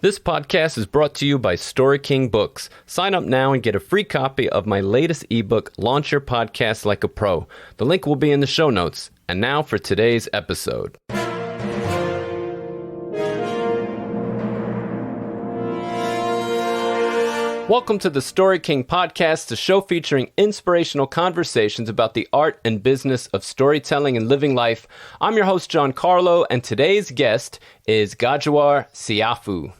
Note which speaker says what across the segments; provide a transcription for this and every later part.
Speaker 1: This podcast is brought to you by Story King Books. Sign up now and get a free copy of my latest ebook, Launch Your Podcast Like a Pro. The link will be in the show notes. And now for today's episode. Welcome to the Story King Podcast, a show featuring inspirational conversations about the art and business of storytelling and living life. I'm your host, John Carlo, and today's guest is Goduar Siafu.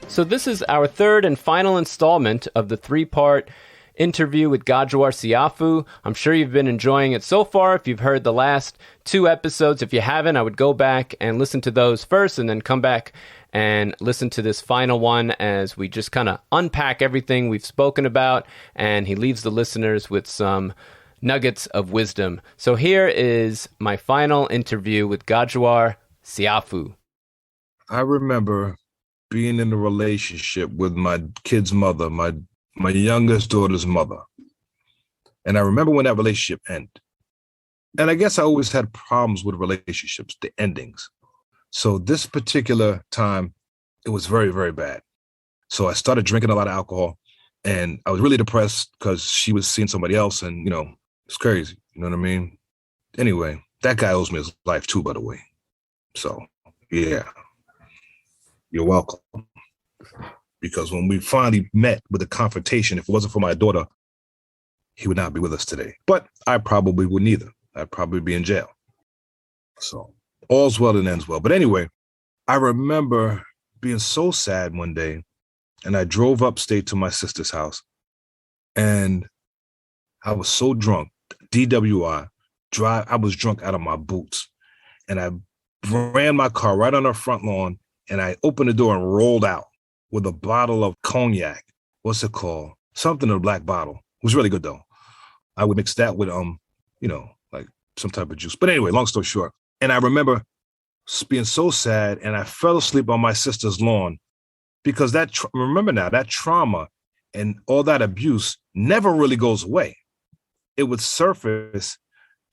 Speaker 1: So this is our third and final installment of the three-part interview with Goduar Siafu. I'm sure you've been enjoying it so far. If you've heard the last two episodes, if you haven't, I would go back and listen to those first and then come back and listen to this final one as we just kind of unpack everything we've spoken about, and he leaves the listeners with some nuggets of wisdom. So here is my final interview with Goduar Siafu.
Speaker 2: I remember being in a relationship with my kid's mother, my youngest daughter's mother. And I remember when that relationship ended. And I guess I always had problems with relationships, the endings. So this particular time, it was very, very bad. So I started drinking a lot of alcohol, and I was really depressed because she was seeing somebody else, and, it's crazy. You know what I mean? Anyway, that guy owes me his life too, by the way. So, yeah. You're welcome. Because when we finally met with a confrontation, if it wasn't for my daughter, he would not be with us today. But I probably wouldn't either. I'd probably be in jail. So all's well that ends well. But anyway, I remember being so sad one day, and I drove upstate to my sister's house, and I was so drunk, DWI, I was drunk out of my boots, and I ran my car right on her front lawn, and I opened the door and rolled out with a bottle of cognac. What's it called? Something in a black bottle. It was really good, though. I would mix that with, like some type of juice. But anyway, long story short. And I remember being so sad, and I fell asleep on my sister's lawn because remember now, that trauma and all that abuse never really goes away. It would surface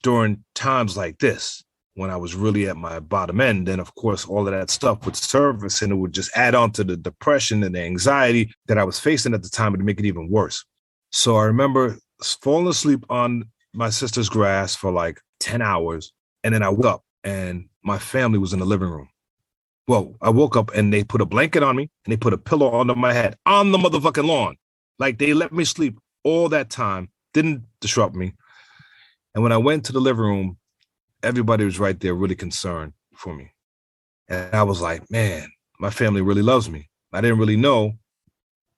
Speaker 2: during times like this, when I was really at my bottom end. And of course, all of that stuff would surface, and it would just add on to the depression and the anxiety that I was facing at the time, and to make it even worse. So I remember falling asleep on my sister's grass for like 10 hours. And then I woke up, and my family was in the living room. Well, I woke up, and they put a blanket on me, and they put a pillow under my head on the motherfucking lawn. Like, they let me sleep all that time, didn't disrupt me. And when I went to the living room, everybody was right there really concerned for me. And I was like, man, my family really loves me. I didn't really know,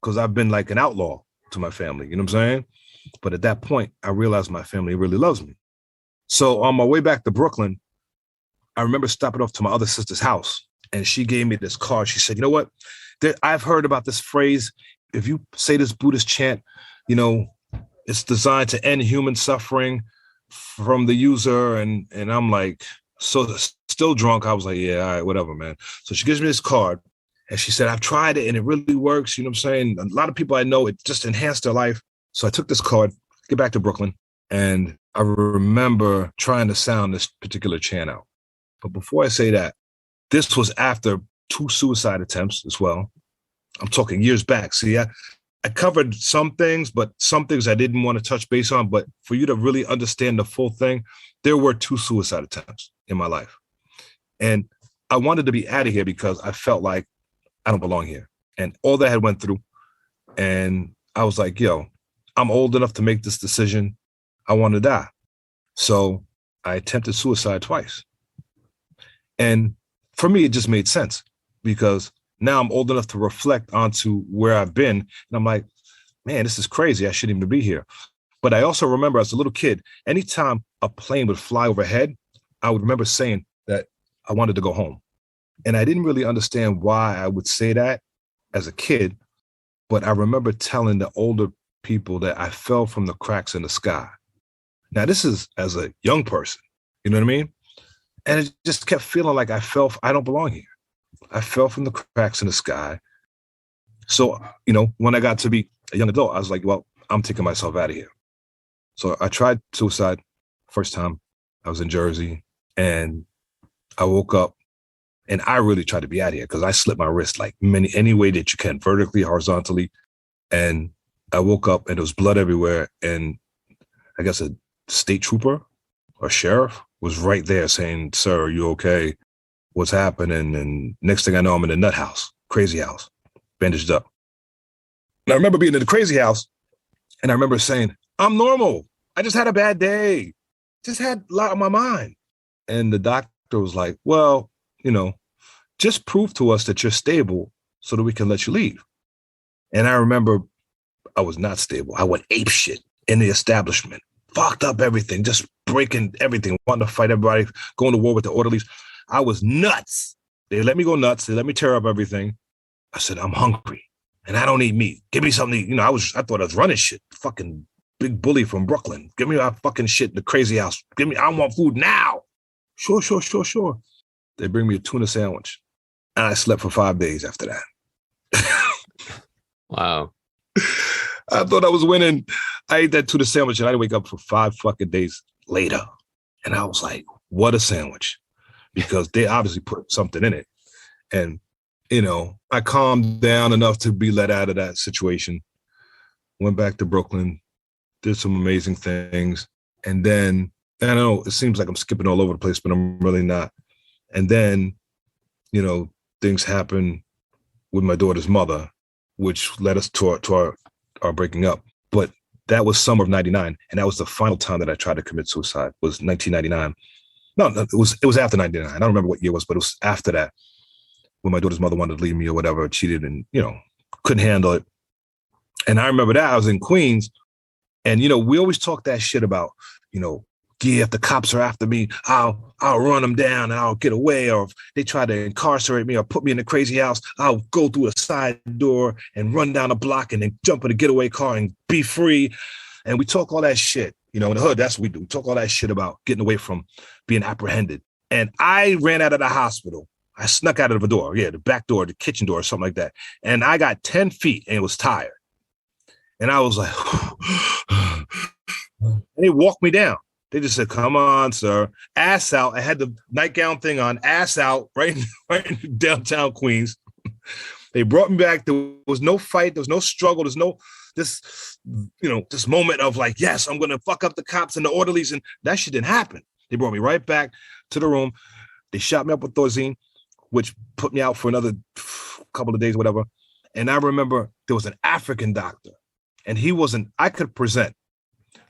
Speaker 2: because I've been like an outlaw to my family, you know what I'm saying? But at that point, I realized my family really loves me. So on my way back to Brooklyn, I remember stopping off to my other sister's house, and she gave me this card. She said, you know what? I've heard about this phrase. If you say this Buddhist chant, it's designed to end human suffering from the user. And I'm like, so still drunk. I was like, yeah, all right, whatever, man. So she gives me this card, and she said, I've tried it and it really works. You know what I'm saying? A lot of people I know, it just enhanced their life. So I took this card, get back to Brooklyn, and I remember trying to sound this particular chant out. But before I say that, this was after 2 suicide attempts as well. I'm talking years back. See, I covered some things, but some things I didn't want to touch base on. But for you to really understand the full thing, there were 2 suicide attempts in my life. And I wanted to be out of here because I felt like I don't belong here. And all that I had went through. And I was like, yo, I'm old enough to make this decision. I want to die. So I attempted suicide twice. And for me, it just made sense, because now I'm old enough to reflect onto where I've been. And I'm like, man, this is crazy. I shouldn't even be here. But I also remember as a little kid, anytime a plane would fly overhead, I would remember saying that I wanted to go home. And I didn't really understand why I would say that as a kid. But I remember telling the older people that I fell from the cracks in the sky. Now, this is as a young person, you know what I mean? And it just kept feeling like I don't belong here. I fell from the cracks in the sky. So, when I got to be a young adult, I was like, well, I'm taking myself out of here. So I tried suicide. First time I was in Jersey, and I woke up, and I really tried to be out of here because I slit my wrist like any way that you can, vertically, horizontally. And I woke up and there was blood everywhere. And I guess a state trooper or sheriff was right there saying, "Sir, are you okay? What's happening?" And next thing I know, I'm in the nut house, crazy house, bandaged up. And I remember being in the crazy house, and I remember saying, "I'm normal. I just had a bad day. Just had a lot on my mind." And the doctor was like, "Well, just prove to us that you're stable so that we can let you leave." And I remember I was not stable. I went ape shit in the establishment, fucked up everything, just breaking everything, wanting to fight everybody, going to war with the orderlies. I was nuts. They let me go nuts. They let me tear up everything. I said, "I'm hungry and I don't eat meat. Give me something to eat." I thought I was running shit. Fucking big bully from Brooklyn. Give me my fucking shit in the crazy house. I want food now. Sure. They bring me a tuna sandwich. And I slept for 5 days after that.
Speaker 1: Wow.
Speaker 2: I thought I was winning. I ate that tuna sandwich and I wake up for 5 fucking days later. And I was like, what a sandwich. Because they obviously put something in it. And, I calmed down enough to be let out of that situation. Went back to Brooklyn, did some amazing things. And then, I don't know, it seems like I'm skipping all over the place, but I'm really not. And then, things happen with my daughter's mother, which led us to our breaking up. But that was summer of 99. And that was the final time that I tried to commit suicide, was 1999. No, it was after 99. I don't remember what year it was, but it was after that when my daughter's mother wanted to leave me or whatever, cheated and, couldn't handle it. And I remember that I was in Queens and, we always talk that shit about, if the cops are after me, I'll run them down and I'll get away. Or if they try to incarcerate me or put me in a crazy house, I'll go through a side door and run down a block and then jump in a getaway car and be free. And we talk all that shit, in the hood, that's what we do. We talk all that shit about getting away from being apprehended. And I ran out of the hospital. I snuck out of the door. Yeah, the back door, the kitchen door, or something like that. And I got 10 feet and was tired. And I was like, and they walked me down. They just said, "Come on, sir." Ass out. I had the nightgown thing on, ass out, right in downtown Queens. They brought me back. There was no fight. There was no struggle. There's no this moment of like, yes, I'm going to fuck up the cops and the orderlies. And that shit didn't happen. They brought me right back to the room. They shot me up with Thorazine, which put me out for another couple of days, whatever. And I remember there was an African doctor and I could present,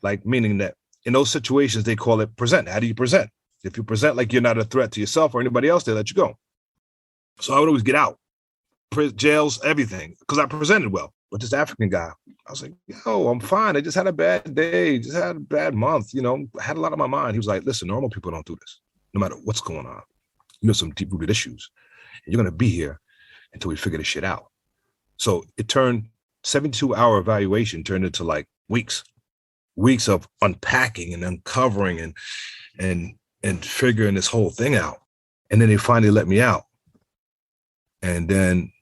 Speaker 2: like meaning that in those situations, they call it present. How do you present? If you present like you're not a threat to yourself or anybody else, they let you go. So I would always get out, jails, everything, because I presented well. But this African guy, I was like, "Yo, I'm fine. I just had a bad day, just had a bad month, I had a lot on my mind." He was like, "Listen, normal people don't do this, no matter what's going on. You have some deep-rooted issues. And you're going to be here until we figure this shit out." So it turned 72-hour evaluation turned into like weeks of unpacking and uncovering and figuring this whole thing out. And then they finally let me out. And then,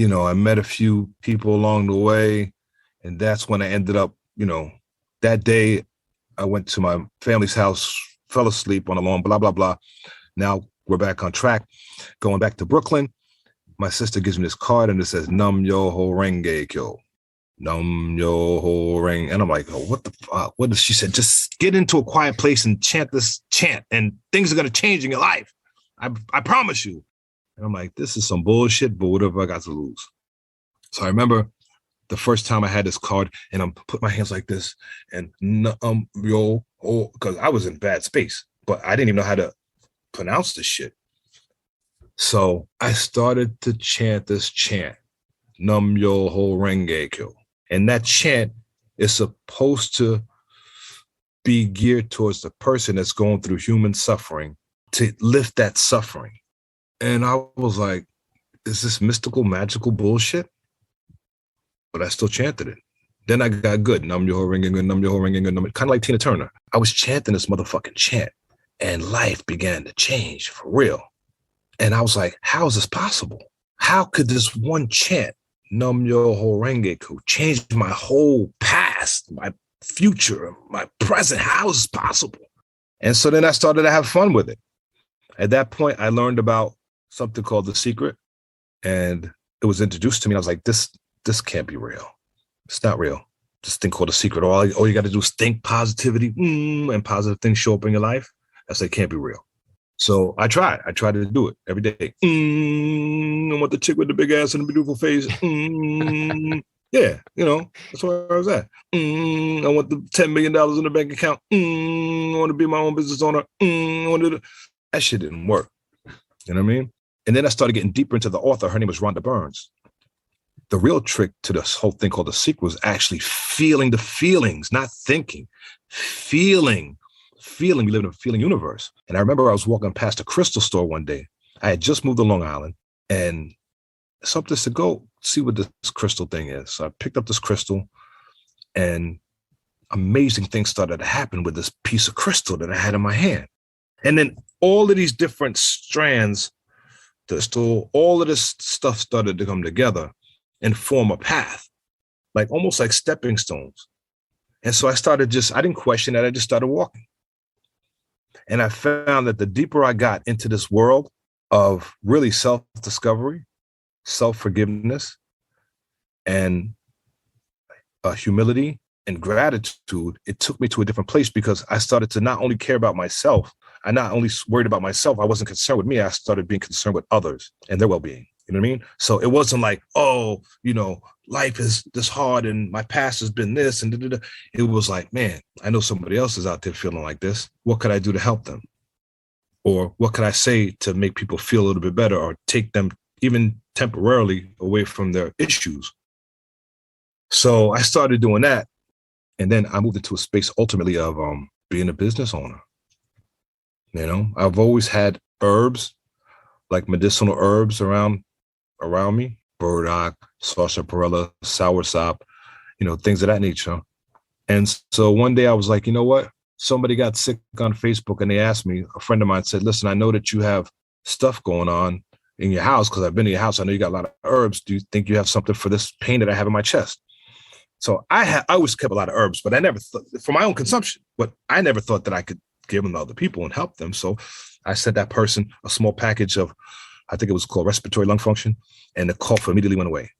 Speaker 2: I met a few people along the way. And that's when I ended up, that day I went to my family's house, fell asleep on the lawn, blah, blah, blah. Now we're back on track, going back to Brooklyn. My sister gives me this card and it says, "Nam yo ho renge kyo. Nam yo ho ring." And I'm like, "Oh, what the fuck?" What does she said? "Just get into a quiet place and chant this chant and things are going to change in your life. I promise you." And I'm like, this is some bullshit, but whatever I got to lose. So I remember the first time I had this card and I'm put my hands like this and yo, oh, because I was in bad space, but I didn't even know how to pronounce this shit. So I started to chant this chant, "Nam yo ho renge kyo." And that chant is supposed to be geared towards the person that's going through human suffering, to lift that suffering. And I was like, is this mystical, magical bullshit? But I still chanted it. Then I got good. Nam yo ho ringing, nam yo ho ringing, kind of like Tina Turner. I was chanting this motherfucking chant and life began to change for real. And I was like, how is this possible? How could this one chant Num yo horenge changed my whole past, my future, my present. How is this possible? And so then I started to have fun with it. At that point, I learned about something called The Secret, and it was introduced to me. I was like, this can't be real. It's not real. This thing called The Secret. All you got to do is think positivity, and positive things show up in your life. I said, it can't be real. So I tried to do it every day. I want the chick with the big ass and the beautiful face. Yeah, that's where I was at. I want the $10 million in the bank account. I want to be my own business owner. That shit didn't work. You know what I mean? And then I started getting deeper into the author. Her name was Rhonda Burns. The real trick to this whole thing called The Secret was actually feeling the feelings, not thinking, feeling. We live in a feeling universe. And I remember I was walking past a crystal store one day. I had just moved to Long Island, and something said, go see what this crystal thing is. So I picked up this crystal, and amazing things started to happen with this piece of crystal that I had in my hand. And then all of these different strands, all of this stuff started to come together and form a path, like almost like stepping stones. And so I didn't question that. I just started walking. And I found that the deeper I got into this world of really self-discovery, self-forgiveness, and humility and gratitude, it took me to a different place, because I started to not only care about myself, I not only worried about myself, I wasn't concerned with me, I started being concerned with others and their well-being. You know what I mean? So it wasn't like, life is this hard and my past has been this and da-da-da. It was like, man, I know somebody else is out there feeling like this. What could I do to help them? Or what could I say to make people feel a little bit better, or take them even temporarily away from their issues? So I started doing that. And then I moved into a space ultimately of being a business owner. I've always had herbs, like medicinal herbs around me, burdock, sarsaparilla, soursop, things of that nature. And so one day I was like, you know what? Somebody got sick on Facebook, and they asked me, a friend of mine said, listen, I know that you have stuff going on in your house, because I've been to your house. I know you got a lot of herbs. Do you think you have something for this pain that I have in my chest? So I always kept a lot of herbs, but I never thought for my own consumption, but I never thought that I could give them to other people and help them. So I sent that person a small package of, I think it was called respiratory lung function, and the cough immediately went away.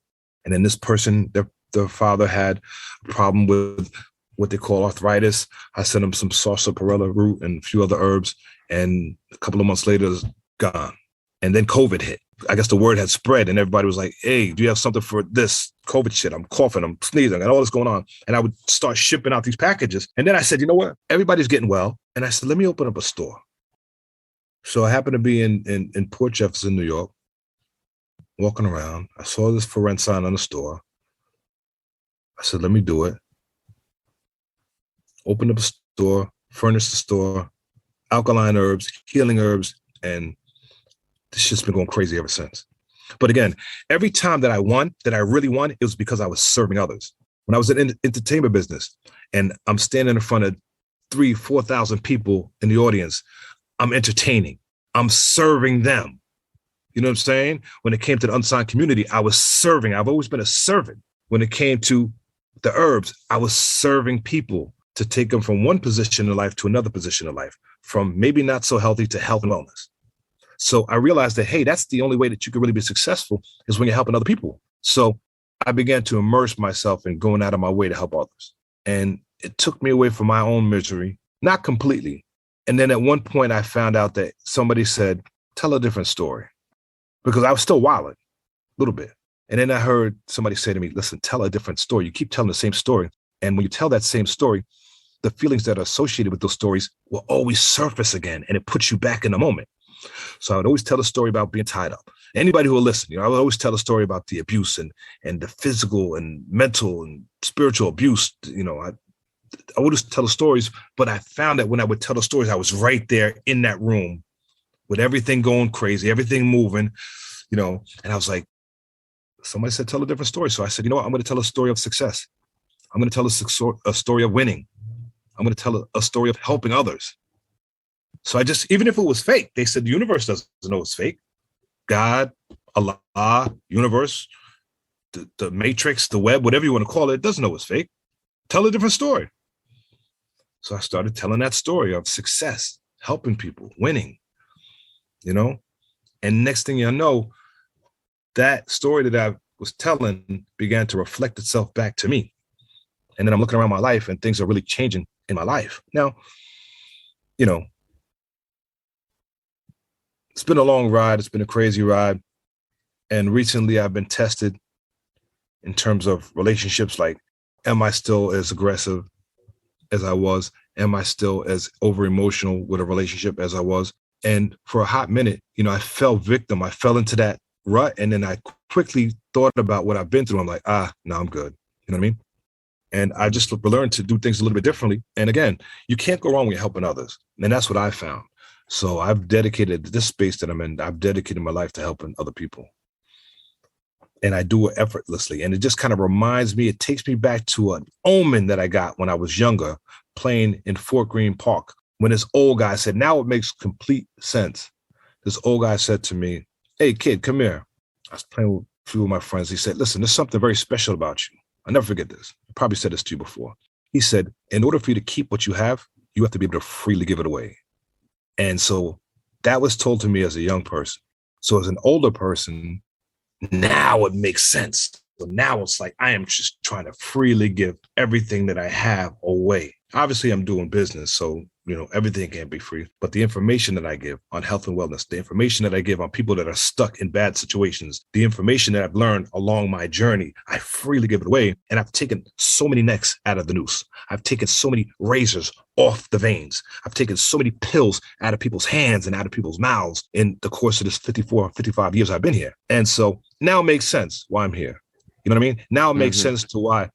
Speaker 2: And then this person, their father had a problem with what they call arthritis. I sent him some sarsaparilla root and a few other herbs, and a couple of months later, it was gone. And then COVID hit. I guess the word had spread, and everybody was like, hey, do you have something for this COVID shit? I'm coughing, I'm sneezing, and all this going on. And I would start shipping out these packages. And then I said, you know what? Everybody's getting well. And I said, let me open up a store. So I happened to be in Port Jefferson, New York, walking around. I saw this for rent sign on the store. I said, let me do it. Opened up a store, furnished the store, alkaline herbs, healing herbs, and this shit's been going crazy ever since. But again, every time that I really won, it was because I was serving others. When I was in the entertainment business and I'm standing in front of 3,000-4,000 people in the audience, I'm entertaining. I'm serving them. You know what I'm saying? When it came to the unsigned community, I was serving. I've always been a servant. When it came to the herbs, I was serving people to take them from one position in life to another position in life, from maybe not so healthy to health and wellness. So I realized that, hey, that's the only way that you can really be successful, is when you're helping other people. So I began to immerse myself in going out of my way to help others. And it took me away from my own misery, not completely. And then at one point I found out that somebody said, tell a different story, because I was still wilding a little bit. And then I heard somebody say to me, listen, tell a different story. You keep telling the same story. And when you tell that same story, the feelings that are associated with those stories will always surface again, and it puts you back in the moment. So I would always tell a story about being tied up. Anybody who will listen, I would always tell a story about the abuse and the physical and mental and spiritual abuse. I would just tell the stories, but I found that when I would tell the stories, I was right there in that room with everything going crazy, everything moving, and I was like, somebody said, tell a different story. So I said, you know what? I'm going to tell a story of success. I'm going to tell a story of winning. I'm going to tell a story of helping others. So even if it was fake, they said the universe doesn't know it's fake. God, Allah, universe, the matrix, the web, whatever you want to call it, doesn't know it's fake. Tell a different story. So I started telling that story of success, helping people, winning, and next thing you know, that story that I was telling began to reflect itself back to me. And then I'm looking around my life and things are really changing in my life. Now, it's been a long ride. It's been a crazy ride. And recently I've been tested in terms of relationships. Like, am I still as aggressive as I was? Am I still as over emotional with a relationship as I was? And for a hot minute, I fell victim. I fell into that rut. And then I quickly thought about what I've been through. I'm like, no, I'm good. You know what I mean? And I just learned to do things a little bit differently. And again, you can't go wrong when you're helping others. And that's what I found. So I've dedicated this space that I'm in. I've dedicated my life to helping other people. And I do it effortlessly. And it just kind of reminds me, it takes me back to an omen that I got when I was younger, playing in Fort Greene Park, when this old guy said, now it makes complete sense. This old guy said to me, hey, kid, come here. I was playing with a few of my friends. He said, listen, there's something very special about you. I'll never forget this. I probably said this to you before. He said, in order for you to keep what you have to be able to freely give it away. And so that was told to me as a young person. So as an older person, now it makes sense. So now it's like, I am just trying to freely give everything that I have away. Obviously, I'm doing business, so, everything can't be free. But the information that I give on health and wellness, the information that I give on people that are stuck in bad situations, the information that I've learned along my journey, I freely give it away. And I've taken so many necks out of the noose. I've taken so many razors off the veins. I've taken so many pills out of people's hands and out of people's mouths in the course of this 54, 55 years I've been here. And so now it makes sense why I'm here. You know what I mean? Now it makes sense to why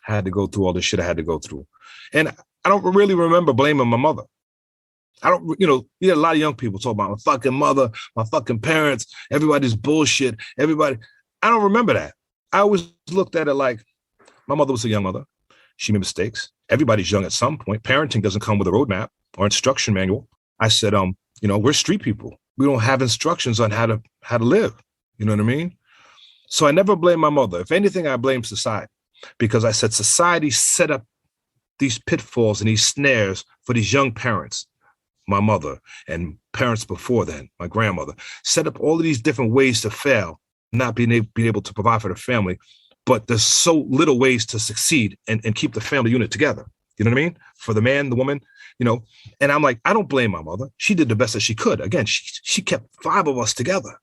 Speaker 2: I had to go through all this shit I had to go through. And I don't really remember blaming my mother. I don't, you had a lot of young people talk about my fucking mother, my fucking parents, everybody's bullshit, everybody. I don't remember that. I always looked at it like my mother was a young mother. She made mistakes. Everybody's young at some point. Parenting doesn't come with a roadmap or instruction manual. I said, we're street people. We don't have instructions on how to live. You know what I mean? So I never blame my mother. If anything, I blame society, because I said society set up these pitfalls and these snares for these young parents. My mother and parents before then, my grandmother, set up all of these different ways to fail, not being able to provide for the family. But there's so little ways to succeed and keep the family unit together. You know what I mean? For the man, the woman, and I'm like, I don't blame my mother. She did the best that she could. Again, she kept 5 of us together.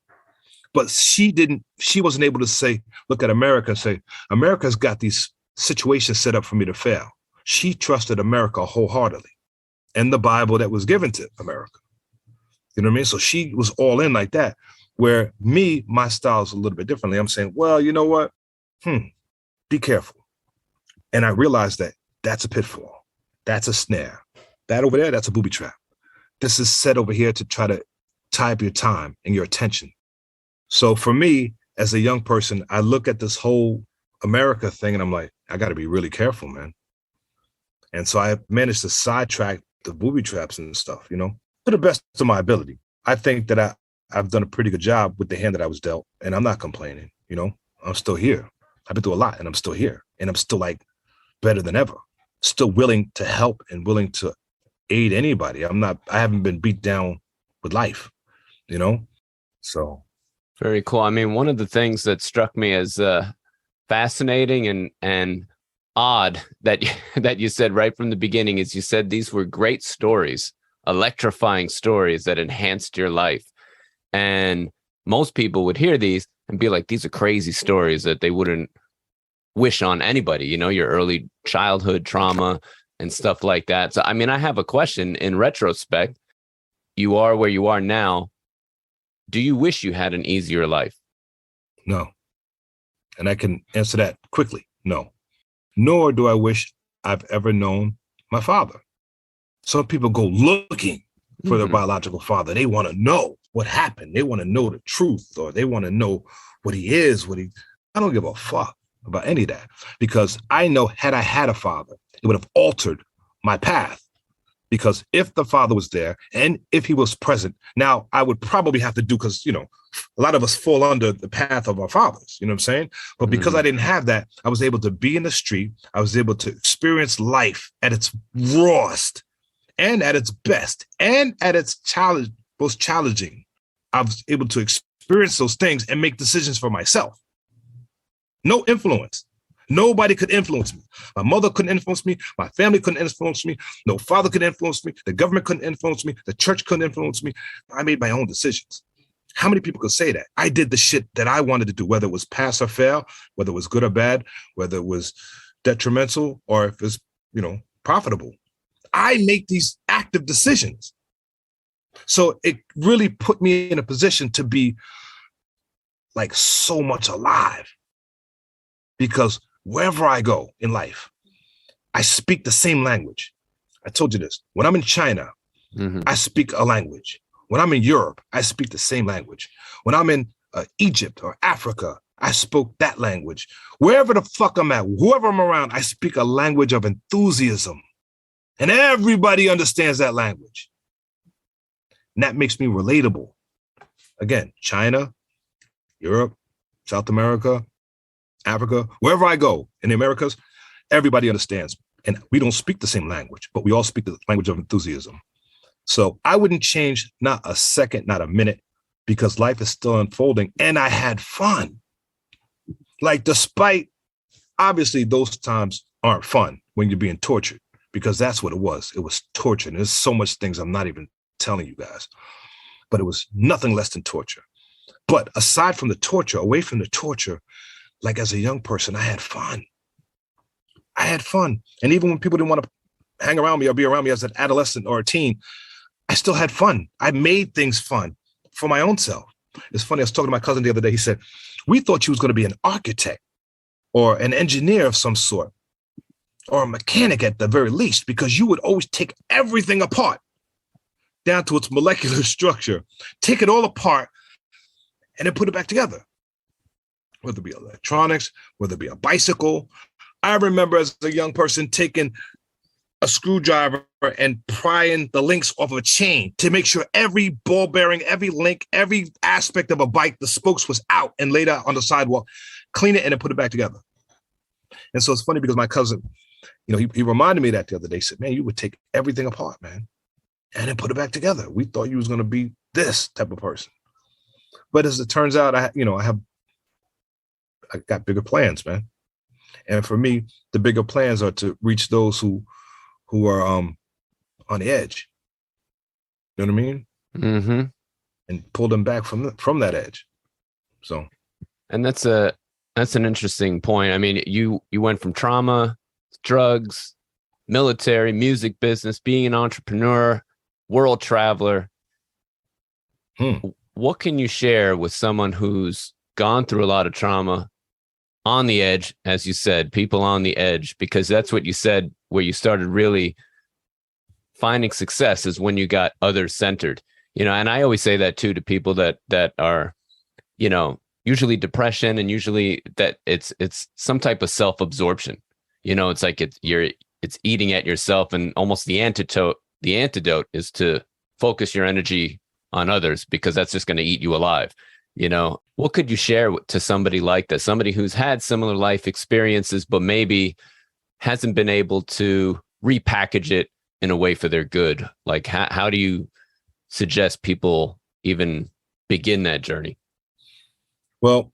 Speaker 2: But she wasn't able to say, look at America and say, America's got these situations set up for me to fail. She trusted America wholeheartedly and the Bible that was given to America. You know what I mean? So she was all in like that, where my style is a little bit differently. I'm saying, well, you know what? Be careful. And I realized that that's a pitfall. That's a snare. That over there, that's a booby trap. This is set over here to try to tie up your time and your attention. So for me, as a young person, I look at this whole America thing and I'm like, I got to be really careful, man. And so I managed to sidetrack the booby traps and stuff, to the best of my ability. I think that I've done a pretty good job with the hand that I was dealt, and I'm not complaining, I'm still here. I've been through a lot and I'm still here, and I'm still like better than ever, still willing to help and willing to aid anybody. I haven't been beat down with life, so.
Speaker 1: Very cool. I mean, one of the things that struck me as fascinating and odd that you said right from the beginning is you said these were great stories, electrifying stories that enhanced your life. And most people would hear these and be like, these are crazy stories that they wouldn't wish on anybody, your early childhood trauma and stuff like that. So, I mean, I have a question in retrospect. You are where you are now. Do you wish you had an easier life?
Speaker 2: No. And I can answer that quickly. No. Nor do I wish I've ever known my father. Some people go looking for their biological father. They want to know what happened. They want to know the truth, or they want to know what he is, I don't give a fuck about any of that, because I know had I had a father, it would have altered my path. Because if the father was there and if he was present, now I would probably have to do, because, you know, a lot of us fall under the path of our fathers, you know what I'm saying? But because I didn't have that, I was able to be in the street. I was able to experience life at its rawest and at its best and at its most challenging. I was able to experience those things and make decisions for myself. No influence. Nobody could influence me. My mother couldn't influence me. My family couldn't influence me. No father could influence me. The government couldn't influence me. The church couldn't influence me. I made my own decisions. How many people could say that? I did the shit that I wanted to do, whether it was pass or fail, whether it was good or bad, whether it was detrimental or if it's, you know, profitable. I make these active decisions. So it really put me in a position to be like so much alive, because wherever I go in life, I speak the same language. I told you this. When I'm in China, I speak a language. When I'm in Europe, I speak the same language. When I'm in Egypt or Africa, I spoke that language. Wherever the fuck I'm at, whoever I'm around, I speak a language of enthusiasm. And everybody understands that language. And that makes me relatable. Again, China, Europe, South America, Africa, wherever I go in the Americas, everybody understands. And we don't speak the same language, but we all speak the language of enthusiasm. So I wouldn't change not a second, not a minute, because life is still unfolding and I had fun. Like, despite, obviously those times aren't fun when you're being tortured, because that's what it was. It was torture. And there's so much things I'm not even telling you guys, but it was nothing less than torture. But aside from the torture, away from the torture, like as a young person, I had fun. I had fun. And even when people didn't want to hang around me or be around me as an adolescent or a teen, I still had fun. I made things fun for my own self. It's funny, I was talking to my cousin the other day. He said, we thought you was going to be an architect or an engineer of some sort, or a mechanic at the very least, because you would always take everything apart down to its molecular structure, take it all apart, and then put it back together. Whether it be electronics, whether it be a bicycle. I remember as a young person taking a screwdriver and prying the links off of a chain to make sure every ball bearing, every link, every aspect of a bike, the spokes was out and laid out on the sidewalk, clean it and then put it back together. And so it's funny because my cousin, you know, he reminded me that the other day. He said, man, you would take everything apart, man, and then put it back together. We thought you was going to be this type of person. But as it turns out, I got bigger plans, man. And for me, the bigger plans are to reach those who are on the edge. You know what I mean? Mm-hmm. And pull them back from that edge. So,
Speaker 1: and that's an interesting point. I mean, you went from trauma, drugs, military, music business, being an entrepreneur, world traveler. What can you share with someone who's gone through a lot of trauma, on the edge, as you said, people on the edge, because that's what you said, where you started really finding success is when you got others centered, you know, and I always say that too, to people that are, you know, usually depression and usually that it's some type of self-absorption, you know, it's like it's eating at yourself, and almost the antidote is to focus your energy on others, because that's just going to eat you alive. You know, what could you share to somebody like that, somebody who's had similar life experiences, but maybe hasn't been able to repackage it in a way for their good? Like, how do you suggest people even begin that journey?
Speaker 2: Well,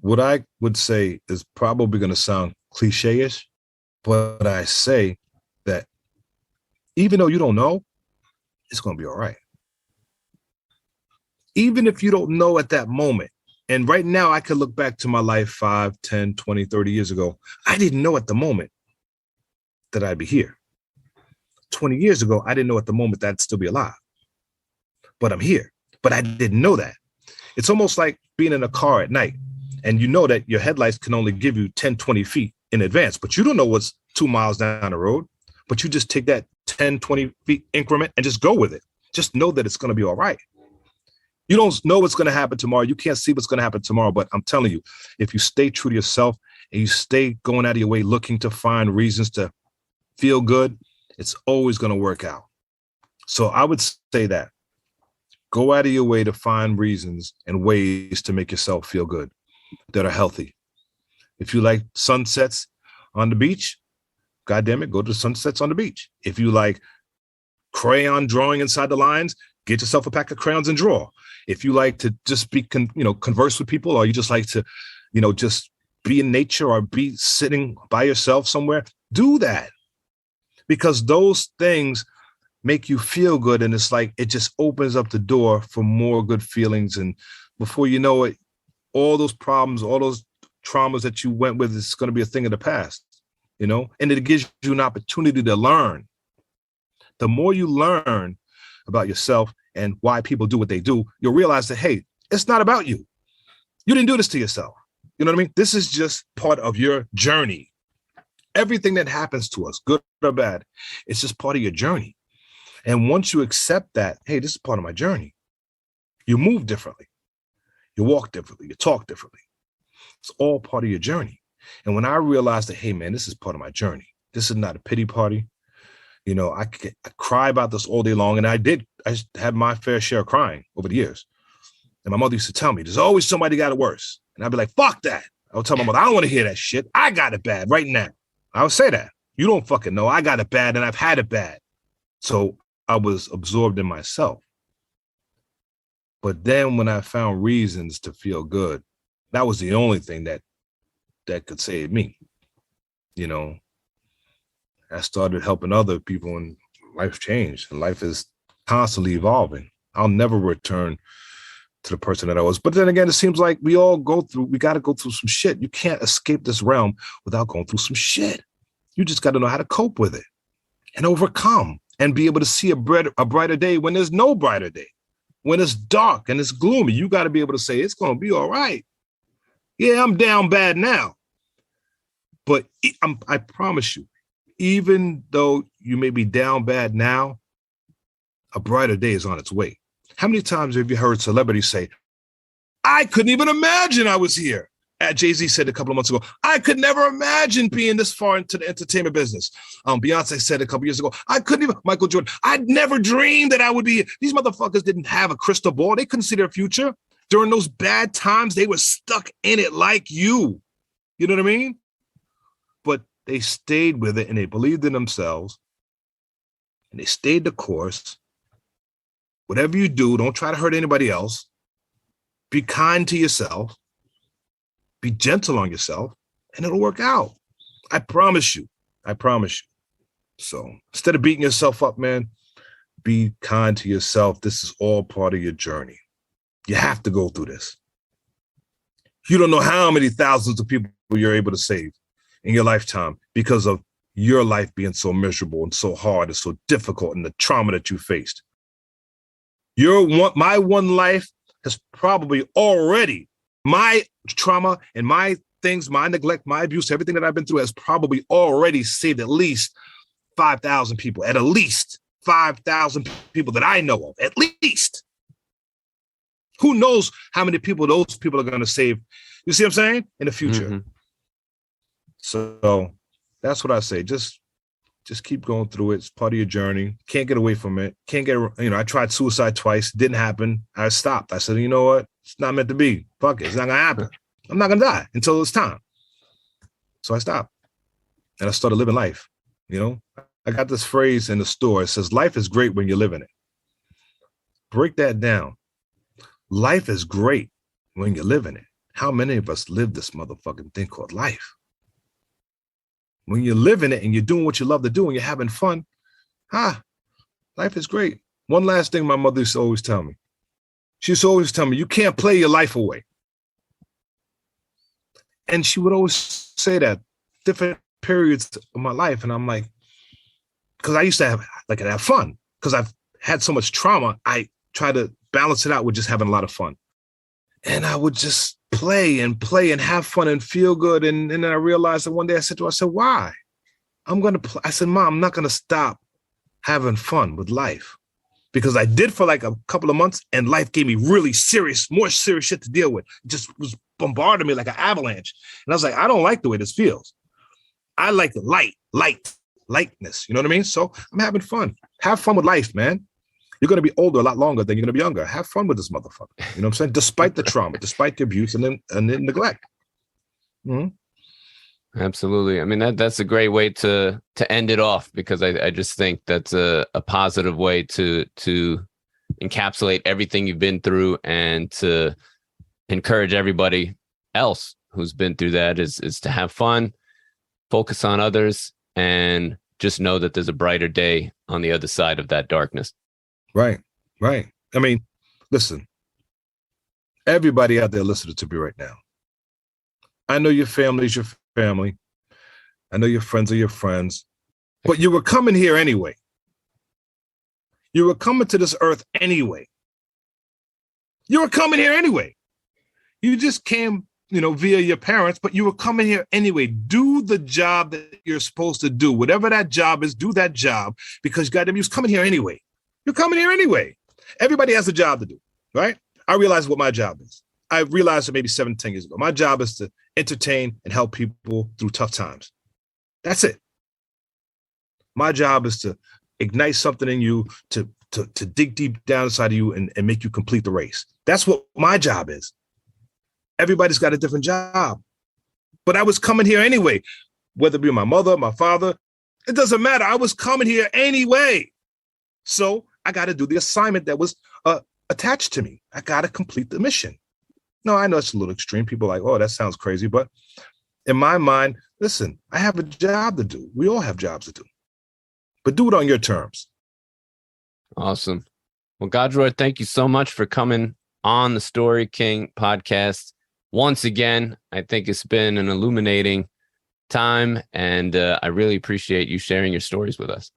Speaker 2: what I would say is probably going to sound cliche-ish, but I say that even though you don't know, it's going to be all right. Even if you don't know at that moment, and right now I could look back to my life 5, 10, 20, 30 years ago. I didn't know at the moment that I'd be here. 20 years ago, I didn't know at the moment that I'd still be alive. But I'm here. But I didn't know that. It's almost like being in a car at night, and you know that your headlights can only give you 10, 20 feet in advance, but you don't know what's 2 miles down the road. But you just take that 10, 20 feet increment and just go with it. Just know that it's going to be all right. You don't know what's going to happen tomorrow. You can't see what's going to happen tomorrow. But I'm telling you, if you stay true to yourself and you stay going out of your way looking to find reasons to feel good, it's always going to work out. So I would say that go out of your way to find reasons and ways to make yourself feel good that are healthy. If you like sunsets on the beach, God damn it, go to sunsets on the beach. If you like crayon drawing inside the lines, get yourself a pack of crayons and draw. If you like to just be, converse with people, or you just like to, just be in nature or be sitting by yourself somewhere, do that. Because those things make you feel good. And it's like, it just opens up the door for more good feelings. And before you know it, all those problems, all those traumas that you went with, is going to be a thing of the past, and it gives you an opportunity to learn. The more you learn about yourself and why people do what they do, you'll realize that, hey, it's not about you. You didn't do this to yourself. You know what I mean? This is just part of your journey. Everything that happens to us, good or bad, it's just part of your journey. And once you accept that, hey, this is part of my journey, you move differently. You walk differently. You talk differently. It's all part of your journey. And when I realized that, hey, man, this is part of my journey. This is not a pity party. I cry about this all day long. And I had my fair share of crying over the years. And my mother used to tell me, there's always somebody got it worse. And I'd be like, fuck that. I would tell my mother, I don't want to hear that shit. I got it bad right now. I would say that. You don't fucking know. I got it bad and I've had it bad. So I was absorbed in myself. But then when I found reasons to feel good, that was the only thing that could save me. I started helping other people and life changed. And life is constantly evolving. I'll never return to the person that I was. But then again, it seems like we got to go through some shit. You can't escape this realm without going through some shit. You just got to know how to cope with it and overcome and be able to see a brighter day when there's no brighter day. When it's dark and it's gloomy, you got to be able to say, it's going to be all right. Yeah, I'm down bad now. But I promise you, even though you may be down bad now, a brighter day is on its way. How many times have you heard celebrities say, I couldn't even imagine I was here? Jay-Z said a couple of months ago, I could never imagine being this far into the entertainment business. Beyonce said a couple years ago, Michael Jordan, I'd never dreamed that I would be here. These motherfuckers didn't have a crystal ball. They couldn't see their future. During those bad times, they were stuck in it like you. You know what I mean? But they stayed with it and they believed in themselves and they stayed the course. Whatever you do, don't try to hurt anybody else. Be kind to yourself. Be gentle on yourself and it'll work out. I promise you. I promise you. So instead of beating yourself up, man, be kind to yourself. This is all part of your journey. You have to go through this. You don't know how many thousands of people you're able to save in your lifetime because of your life being so miserable and so hard and so difficult and the trauma that you faced. My one life has probably already, my trauma and my things, my neglect, my abuse, everything that I've been through has probably already saved at least 5,000 people, at least 5,000 people that I know of, at least. Who knows how many people those people are going to save? You see what I'm saying? In the future. Mm-hmm. So that's what I say. Just keep going through it. It's part of your journey. Can't get away from it. I tried suicide twice. Didn't happen. I stopped. I said, you know what? It's not meant to be. Fuck it. It's not going to happen. I'm not going to die until it's time. So I stopped and I started living life. I got this phrase in the store. It says, life is great when you're living it. Break that down. Life is great when you're living it. How many of us live this motherfucking thing called life? When you're living it and you're doing what you love to do and you're having fun, life is great. One last thing my mother used to always tell me. She used to always tell me, you can't play your life away. And she would always say that different periods of my life. And I'm like, because I used to have fun because I've had so much trauma. I try to balance it out with just having a lot of fun. And I would just play and have fun and feel good. And then I realized that one day I said to her, why? I'm going to play. I said, Mom, I'm not going to stop having fun with life because I did for like a couple of months and life gave me really more serious shit to deal with. It just was bombarding me like an avalanche. And I was like, I don't like the way this feels. I like the lightness. You know what I mean? So I'm having fun. Have fun with life, man. You're going to be older a lot longer than you're going to be younger. Have fun with this motherfucker. You know what I'm saying? Despite the trauma, despite the abuse and the neglect. Mm-hmm.
Speaker 1: Absolutely. I mean, that's a great way to end it off, because I just think that's a positive way to encapsulate everything you've been through, and to encourage everybody else who's been through that is to have fun, focus on others, and just know that there's a brighter day on the other side of that darkness.
Speaker 2: Right. I mean, listen, everybody out there listening to me right now, I know your family is your family. I know your friends are your friends, but you were coming here anyway. You were coming to this earth anyway. You were coming here anyway. You just came, via your parents, but you were coming here anyway. Do the job that you're supposed to do. Whatever that job is, do that job, because goddamn, you was coming here anyway. You're coming here anyway. Everybody has a job to do, right? I realized what my job is. I realized it maybe 10 years ago. My job is to entertain and help people through tough times. That's it. My job is to ignite something in you, to dig deep down inside of you and make you complete the race. That's what my job is. Everybody's got a different job. But I was coming here anyway, whether it be my mother, my father, it doesn't matter. I was coming here anyway. So I got to do the assignment that was attached to me. I got to complete the mission. No, I know it's a little extreme. People are like, oh, that sounds crazy. But in my mind, listen, I have a job to do. We all have jobs to do. But do it on your terms.
Speaker 1: Awesome. Well, Goduar, thank you so much for coming on the Story King podcast. Once again, I think it's been an illuminating time, and I really appreciate you sharing your stories with us.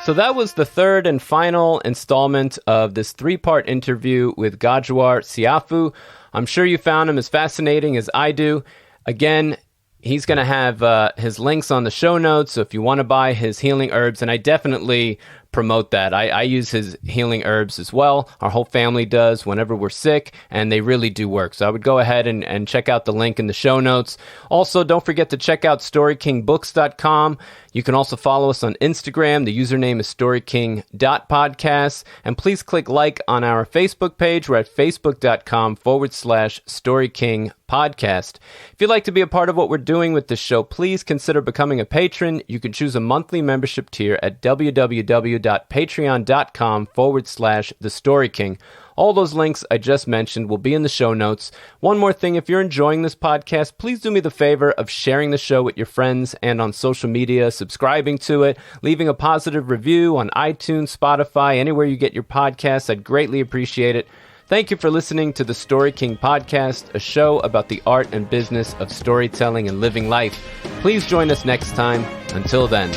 Speaker 1: So that was the third and final installment of this 3-part interview with Goduar Siafu. I'm sure you found him as fascinating as I do. Again, he's going to have his links on the show notes, so if you want to buy his healing herbs, and I definitely promote that. I use his healing herbs as well. Our whole family does whenever we're sick, and they really do work. So I would go ahead and check out the link in the show notes. Also, don't forget to check out StoryKingBooks.com. You can also follow us on Instagram. The username is StoryKing.podcast. And please click like on our Facebook page. We're at Facebook.com/StoryKingPodcast. If you'd like to be a part of what we're doing with this show, please consider becoming a patron. You can choose a monthly membership tier at www.patreon.com/TheStoryKing. All those links I just mentioned will be in the show notes. One more thing, if you're enjoying this podcast, please do me the favor of sharing the show with your friends and on social media, subscribing to it, leaving a positive review on iTunes, Spotify, anywhere you get your podcasts. I'd greatly appreciate it. Thank you for listening to the Story King podcast, a show about the art and business of storytelling and living life. Please join us next time. Until then.